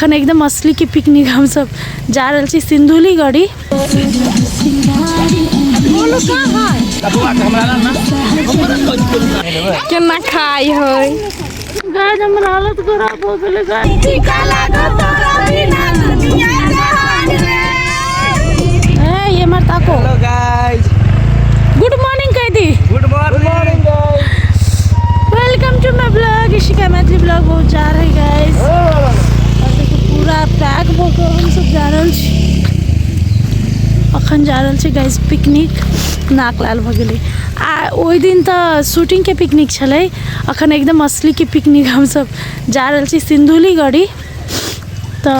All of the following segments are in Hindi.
अखन एकदम असली के पिकनिक हम सब जा रहे छी सिंधुली गढ़ी। केना खाई है गाइस हमर हालत खराब हो गेले गाइस। ये मत ताको। हेलो गाइस, गुड मॉर्निंग कह दी। Good morning guys, welcome to my blog. Ishika Maithili blog बहुत जा रहे गाइस। और देखो पूरा पैक होकर हम सब जा रहल छी। अखन जा रहल छी गाइस पिकनिक। नाक लाल भ गेलै। आ ओइ दिन त शूटिंग के पिकनिक छलै, अखन एकदम असली के पिकनिक हम सब जा रहल छी सिंधुली गढ़ी। तो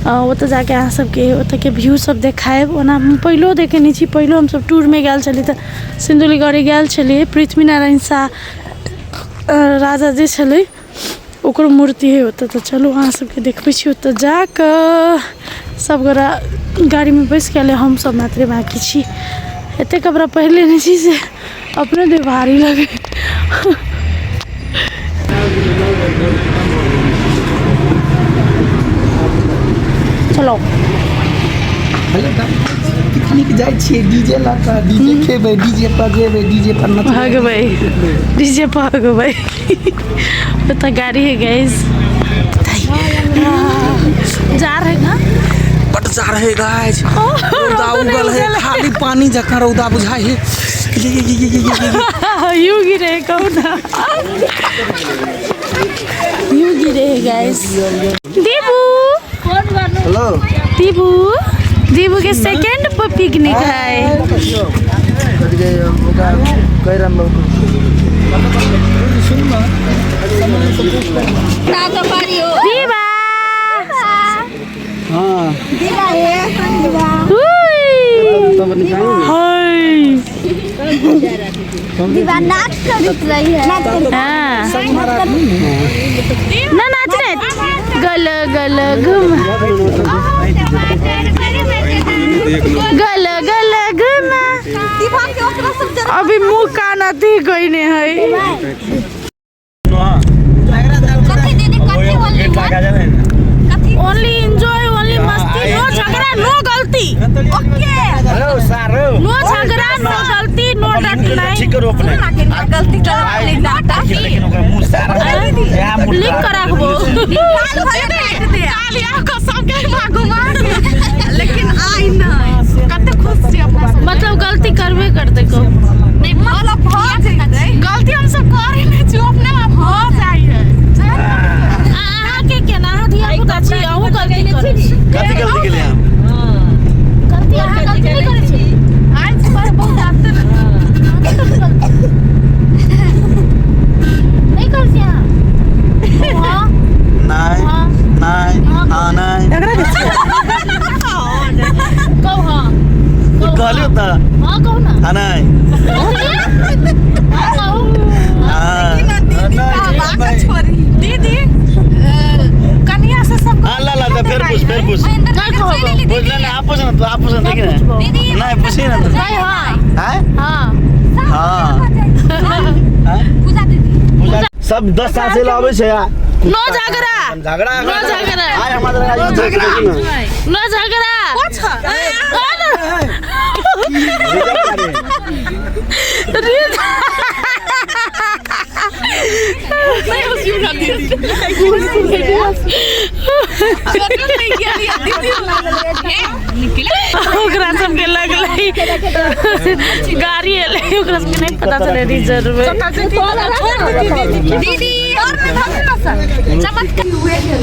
ओतऽ जाके अहाँ सबके ओतऽ के व्यू सब देखाएब। ओना हम पहिलो देखेने छी, पहिलो हम सब टूर में गेल छली तऽ सिंधुली गढ़ी गेल छलिए। पृथ्वीनारायण शाह राजा जे छलै ओकर मूर्ति है ओतऽ। तऽ चलू अहाँ सबके देखबै छी ओतऽ जाकऽ। सब गोरा गाड़ी में बैस के हम सब मात्रे बाकी छी। एते कपड़ा पहले नहीं छी से अपने दे भारी लगे। चलो पिकनिक जाय छियै। डीजे ला का डीजे खेबै, डीजे पर जेबै, डीजे पर भागबै, डीजे पर भागबै। ओतऽ गाड़ी है गाइस। जा रहे ना बट जा रहे गाइस। रौदा उगल है, खाली पानी जका रौदा बुझाई है। यू गिरे कौना, यू गिरे गाइस। दीबू हेलो दीबू, दीबू के सेकंड पर पिकनिक है। दीबा हाँ दीवा नाच कर रही है। ना नाच रहे गल गल घूम, गल गल घूम। अभी मुँह कान दी गई ने है। ओनली एंजॉय, ओनली मस्ती, नो झगड़ा, नो गलती। ओके, नो झगड़ा, नो गलती, नो डटनाई। गलती लिख कर रखबो। लेकिन आई नहीं कते खुश छी अपना। मतलब गलती करबे करते को नहीं, मतलब गलती हम सब कर ही नहीं छी, अपने आप हो जाई है। आके केना दिया पुता छी अहू गलती करे छी। कथि गलती के लिए हम गलती अहाँ गलती नहीं करे छी। आज पर बहुत आते ना नहीं कर छी अहाँ। हां नहीं नहीं हां नहीं एकरा के कहू। हां कहलियो त हां कहू ना। हां नहीं कहू। हां छोरी दीदी कन्या से सब ला ला फिर पूछ पूछ ना आप पूछ ना, तो आप पूछ ना, ठीक है नहीं पूछिए ना तो नहीं। हां हां हां पूजा दीदी सब 10 साल से लावे छै यार। नो झगड़ा, झगड़ा नो झगड़ा, आय हमारा नो झगड़ा, नो झगड़ा। कुछ ओकरा सबके लगलै गाड़ी एलै, ओकरा सबके नहीं पता चले रिजर्व दीदी।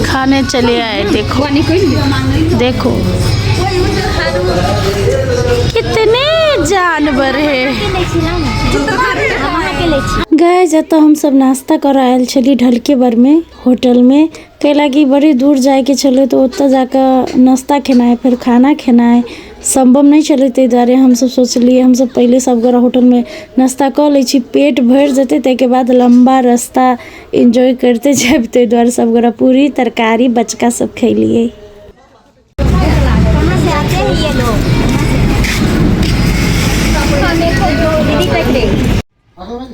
खाने चले आए। देखो देखो कितने जानवर है गाइस। तो हम सब नाश्ता कर आयल छली ढलकेबर में होटल में। कैलाकि बड़ी दूर जाए के चले तो ओतऽ जाकर नाश्ता खेनाइ फिर खाना खेनाइ संभव नहीं चले। ताहि दुआरे हम सब सोचलिए हम सब पहले सब गोरा होटल में नाश्ता कर लै छी, पेट भर जेते ताके बाद लंबा रास्ता एंजॉय करते जाब। ताहि दुआरे सब गोरा पूरी तरकारी बचका सब खैलिए। कहाँ से आते हैं ये लोग?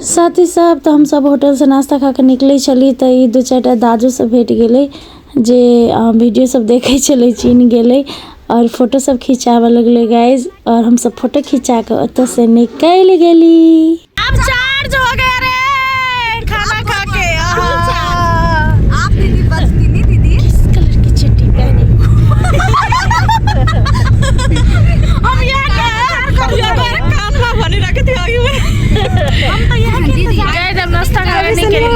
साथ ही साथ तो हम सब होटल से नाश्ता खा के निकले चली तो दो चार दाजू सब भेट गए। जे वीडियो सब देखे चले चीन गेले और फोटो सब खिंचावे लगले गाइज। और हम सब फोटो खिंचा के ओत से निकल गेली। अब चार्ज हो गया रे खाना खा के। आप दीदी बचती नहीं दीदी। किस कलर की चड्डी पहनी हम यहाँ कान बनी रखे थे आगे में। हम तो यहाँ गए जब नाश्ता करने के लिए।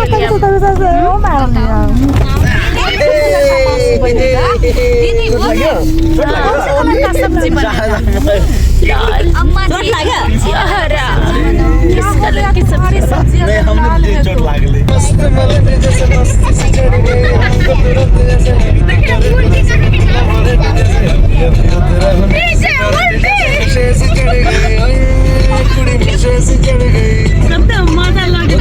दीदी वो का सब्जी बनेगा अम्मा जी हरा किस कलर की सब्जी नहीं हमने चोट लागले। मजा लगे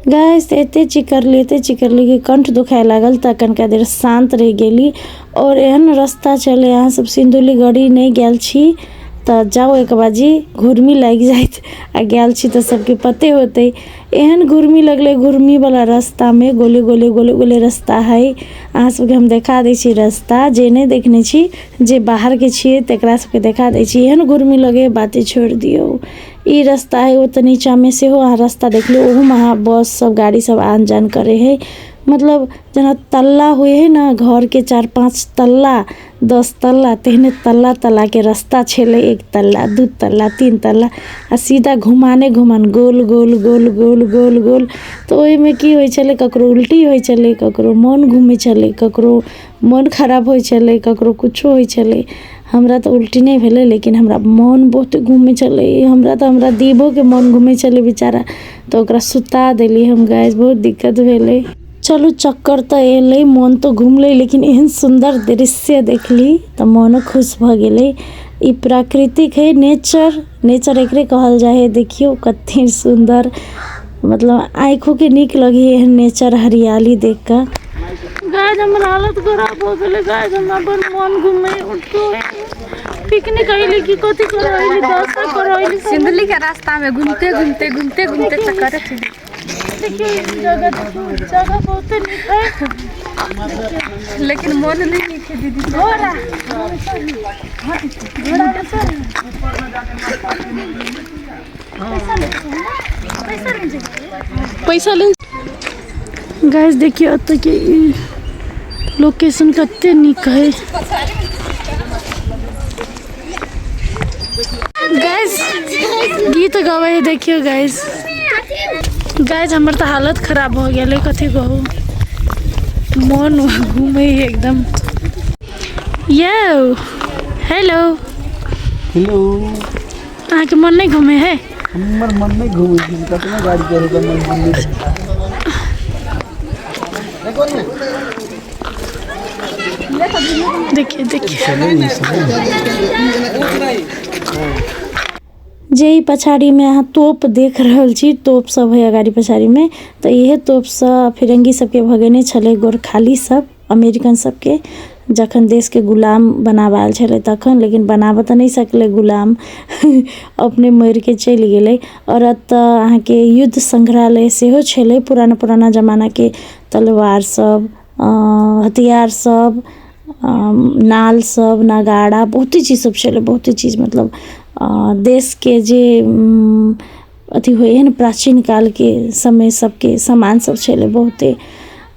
गाइस एते चिकरली के कंठ दुखाए लागल त कनका देर शांत रह गेली। और एहन रास्ता चले यहाँ सब सिंधुली गड़ी नहीं गेल छी त जाओ एक बाजी घुर्मी लग जाइत आ गेल छी त सबके पते होते। एहन घुर्मी लगले घुर्मी वाला रास्ता में गोले गोले रास्ता है। अहाँ सबके हम देखा दै छी रास्ता जे नहीं देखने छी जे बाहर के छिए तकरा सबके देखा दै छी। एहन घुर्मी लगे बातें छोड़ दियो। ई रास्ता है वो तो नीचा में से हो अहाँ रास्ता देख लो ओहू में बस सब गाड़ी सब आन जान करे है। मतलब जना तल्ला हुए है ना घर के 4-5 तल्ला 10 तल्ला तेहने तल्ला के रास्ता छेले 1 तल्ला 2 तल्ला 3 तल्ला आ सीधा घुमान गोल। तो ओहि में की होय छले ककरो उल्टी होय छले ककरो मन घूमे छले ककरो मन खराब होय छले ककरो कुछो होय छले। हमरा तो उल्टी नहीं भेले लेकिन हमरा मन बहुत घूमे चले। हमरा दीबो के मन घूमे चले बेचारा तो ओकरा सुता देली हम गाइस। बहुत दिक्कत भेले। चलो चक्कर तो एले मन तो घूमले लेकिन एहन सुंदर दृश्य देखली तो मन खुश भ गेले। ई प्राकृतिक है नेचर एकरे कहल जाए है। देखियो कते सुंदर मतलब आँखों के निक लगी एहन नेचर हरियाली देख कर। गाइस हमर हालत खराब हो गेले गाइस। हम अपन मन घूमे उठो पिकनिक आइले की कथि करैली दशा करैली सिंधुली के रास्ता में घूमते चक्कर थी। देखिए जगह बहुत नीक है लेकिन मन नहीं नीक है दीदी। घोड़ा पैसा ले गाइस। देखिए अत के लोकेशन कते नीक है गाइस। गीत गावे है देखियो गाइस। हमर तो हालत खराब हो गया कथी कहू मन घूमे एकदम। यो हेलो अहाँ के मन नहीं घूमे है। हमर मन नहीं घूमे कितना गाड़ी चले मन देखिए जे पछाड़ी में अहाँ तोप देख रहल छी तोप सब है गाड़ी पछाड़ी में तो यह तोप सब फिरंगी सबके भगेने छले गोरखाली सब अमेरिकन सबके जखन देश के गुलाम बनावाल छले तखन, लेकिन बनाब तो नहीं सकले गुलाम अपने मर के चलि गेलै। और अहाँ के युद्ध संग्रहालय सेहो छले, पुराना जमाना के तलवार सब, हथियार सब, नाल सब, नगाड़ा, बहुते चीज सब छले, बहुते चीज मतलब देश के जे अथी होए है न प्राचीन काल के समय सबके सामान सब छले बहुते।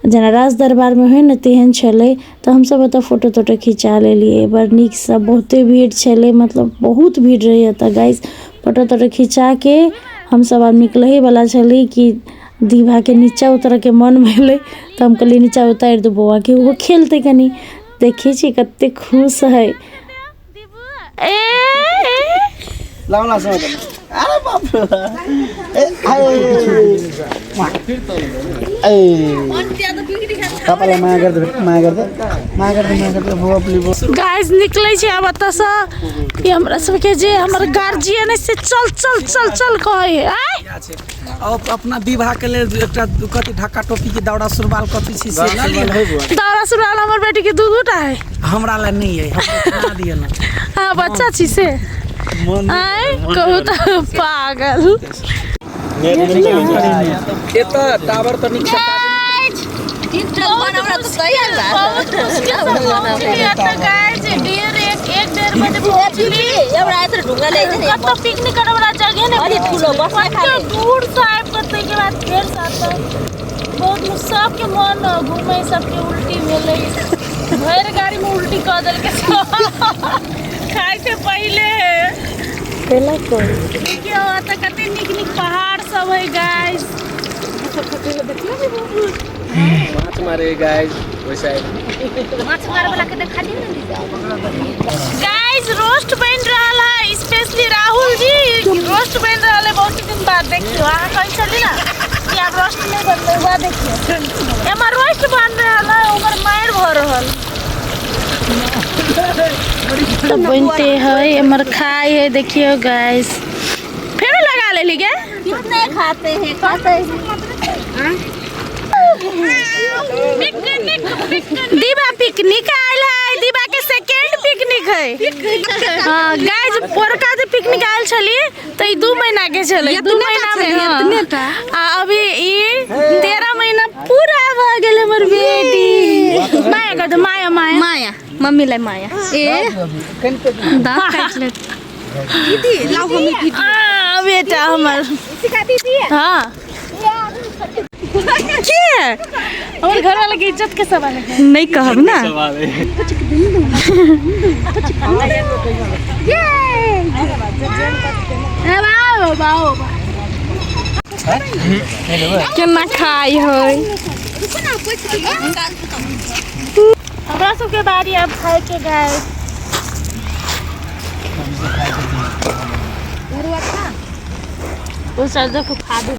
जेना राज दरबार में है न तेहन छले। तो हम सब ओतऽ फोटो तोटो खिंचा लेलिए, बड़ नीक सब, बहुते भीड़ छले, मतलब बहुत भीड़ रही ओतऽ गाइस। फोटो तोटो खिंचा के हम सब आब निकलहे वाला छली कि दीवा के नीचा उतर के मन भेले। तो हम कहली नीचा उतार दो बौआ के वो खेलते कनी। देखिए छी कते खुश है। लाउला सब अरे बाप रे पापाले माया गर्दै वो गाइस निकले छै अब एतऽ से कि हमरा सबके जे हमर गार्जियन से चल कहे अब अपना विवाह के लेल एकटा कथि ढाका टोपी के दौड़ा सुरबाल कथि छी से ला लियो। दौड़ा सुरबाल हमर बेटी के दूटा है, हमरा ला नहीं है, हमरा ना दियो ना। हां बच्चा छी से आय कहू तो पागल। एता टावर त नीक से पिकनिक दूर से आबि के के बाद फेर बहुत सबके मन घूमे, सबके उल्टी भेले, भर गाड़ी में उल्टी कर देल के खाए से पहले देखियो त कते निक पहाड़ सब है गाइस। माछ मारे गाइस ओइ साइड माछ मारे वाला के देखा दी ना गाइस। रोस्ट बन रहा है, स्पेशली राहुल जी रोस्ट बन रहा है बहुत दिन बाद। देखियो अहाँ कहीं चली ना कि आप रोस्ट नहीं बनले हुआ, देखियो हमर रोस्ट बन रहा है, हमर मार भ रहल तो बनते है, हमर खाए है। देखियो गाइस फिर लगा ले लीगे कितने खाते हैं दीवा पिकनिक आयल है, दीवा के सेकंड पिकनिक है। हां गाइस पोरका जे पिकनिक आयल छली त ई 2 महीना के छले, 2 महीना में अभी ई 13 महीना पूरा भ गेल हमर बेटी। माया कर दे, माया मम्मी लाई माया ए दांत काट ले दीदी लाओ हमें दीदी बेटा हमर सिखा दीदी। हां के हमर घर वाला के इज्जत के सवाल है, नहीं कहब ना बाओ केना खाई है। हमरा सबके बारी अब खाए के गाय उस सरदे को खा दे।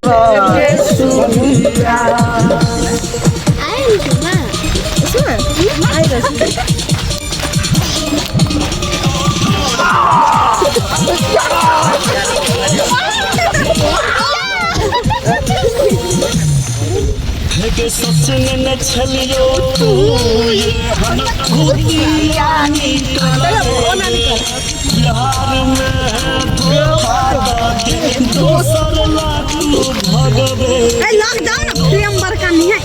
सपने न छलियो तू ये हम खुदियानी प्यार में दोसर लाख भगवे लॉकडाउन प्रियंबर का नहीं है।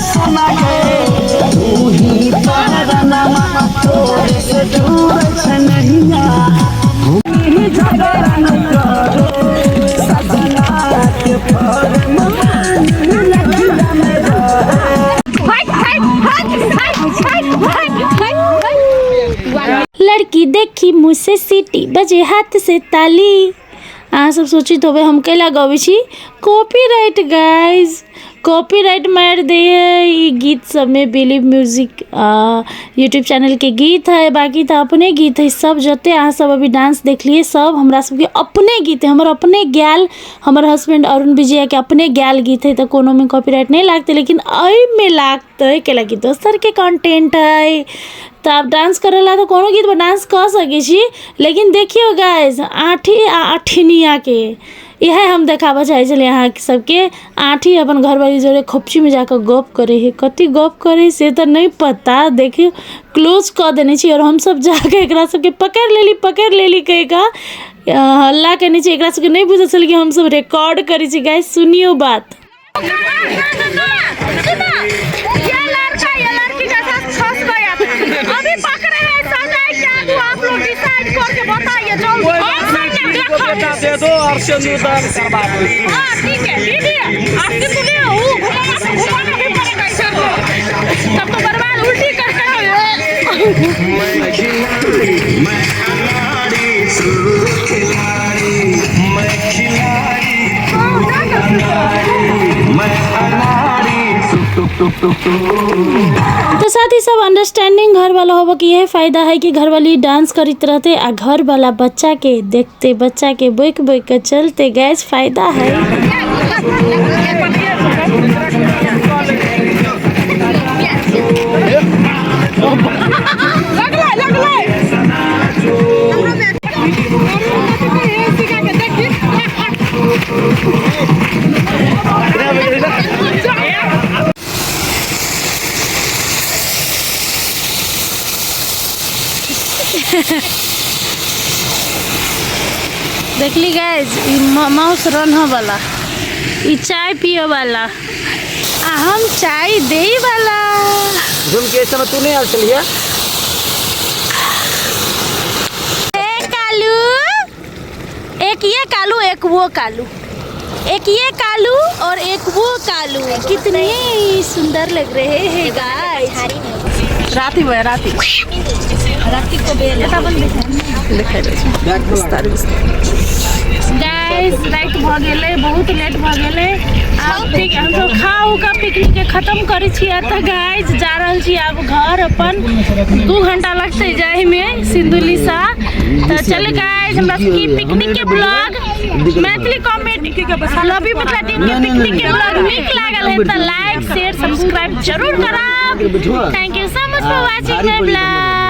सोना के तोरे से दूर से नहिया ही झगड़ा न करे सजना के फरमान लगिया में लड़की देखी मुझसे सीटी बजे हाथ से ताली। अहाँ सब सोची तो हम कैला गवे छी कॉपीराइट गाइज, कॉपीराइट मार दे है ये गीत सब में। बिलीव म्यूजिक यूट्यूब चैनल के गीत है, बाकी तो अपने गीत है सब। जते अहाँ सब अभी डांस देख लिए सब हमरा सबके अपने गीत है, हमारे अपने गैल, हमारे हस्बैंड अरुण विजय के अपने गैल गीत है, तो कोनो में कॉपीराइट नहीं लागते, लेकिन आई में लागते के लगी दोसर के कंटेंट है। तो आप डांस करेला तो कोनो गीत पर डांस कर सके छी, लेकिन देखियो गाइज आठी आठनिया के यह हम देखाबा चाहे चलिए अहाँ सबके। आठी अपन घर वाली जोड़े खोपची में जाकर गप करे है, कति गप करे से तो नहीं पता, देखियो क्लोज कर देने छी। और हम सब जाके एकरा सबके पकड़ लेली कहेगा हल्ला करने छी, एकरा सबके नहीं बुझल चल कि हम सब रिकॉर्ड करी छी। गाइज सुनियो बात। अभी पकड़े हैं सजाए क्या दूं आप लोग डिसाइड करके बताइए जल्दी। दे दो और सिंदूरदान करवा दो। हां ठीक है दीदी आपके सुनिए वो घुमाना भी पड़ेगा सर को, तब तो बर्बाद उल्टी करके मैं खिलाड़ी तो साथ ही सब अंडरस्टैंडिंग घर वाला होगा कि यह फायदा है कि घर वाली डांस करते रहते आ घर वाला बच्चा के देखते, बच्चा के बोक बोक के चलते। गैस फायदा है। देखली गैस माउस रन वाला, ई चाय पियो वाला, आ हम चाय दे वाला। झुम के समय तू नहीं आ चलिए। कालू एक ये कालू एक वो कालू, एक ये कालू और एक वो कालू, कितने सुंदर लग रहे हैं गाइस। राती को बेल गाइस रात भ गेले, बहुत लेट भ गेले। अब ठीक हम सब खाऊ का पिकनिक के खत्म करै छी। त गाइस जा रहल छी अब घर अपन, 2 घंटा लगते जाए में सिंधुली सा। तो चल गाइस हमरा की पिकनिक के ब्लॉग मैथिली कॉमेडी लवी मिथिला टीम के पिकनिक के ब्लॉग नीक लागल है तो लाइक शेयर सब्सक्राइब जरूर करब। Thank you so much for watching my blog.